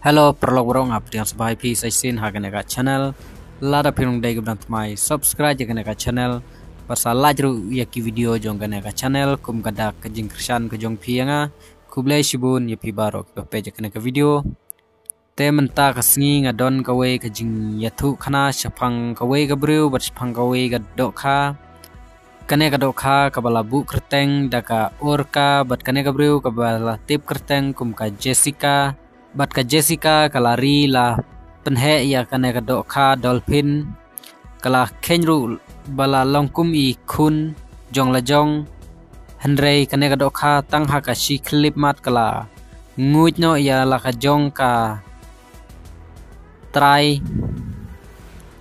Hello, perlo borong update yang sebagai pi saya sin hagan eka channel. Lada pirung day keberan temai subscribe jagan eka channel. Pasal lajru ya ki video jong gan eka channel kum kada kejing kersan kejong pi nga kublai shibun ya pi baro ke page jagan eka video. Te menta kasngi ngadon kawe kejing yatu kana syapang kawe gabriu bat syapang kawe gadokha. Kane gadokha kabala bu kerteng daka orka bat kane gabriu kabala tip kerteng kum ka Jessica. Bat ka Jessica kalari la penhe ya kane ka dolphin kala kenru bala longkum i kun jong la jong henrei kane ka tang ha ka shi clip mat kala nguit no ya la ka jong ka try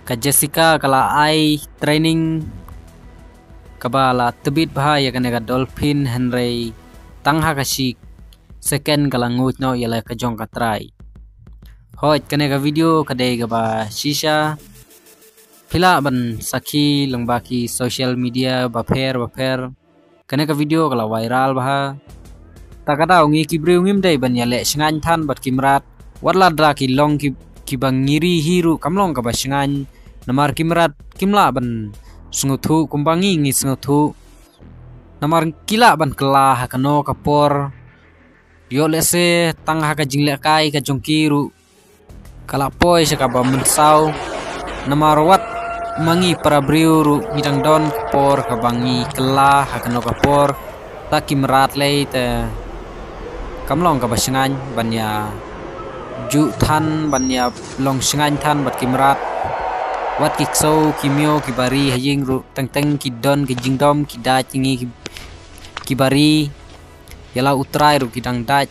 ka Jessica kala ai training kabala tebit bah ya kane ka dolphin henrei tang ha ka shi second kala ngut no yala ka jong ka try hoi kane ka video kadai ga ba shisha pila ban saki langbaki social media ba pher kane ka video kala viral bah takada ngi kibriu ngim dai ban yale shingan than bat kimrat warla dra ki long ki bangiri hiru kamlong ka ba shingan namar kimrat kimla ban sunguthu kumbangi ngi sunguthu namar kila ban kala hakano kapor yo lese tang ha ka jingle kai ka jongkiru kala poi se ka ba mensau namarwat mangi para briuru midang don por ka bangi kela ha ka no ka por takimrat lei te kamlong ka ba singan banya ju than banya long singan than bat kimrat wat kikso kimyo kibari haying ru teng ki don ki jingdom ki da chingi kibari yala utrai ru kidang daj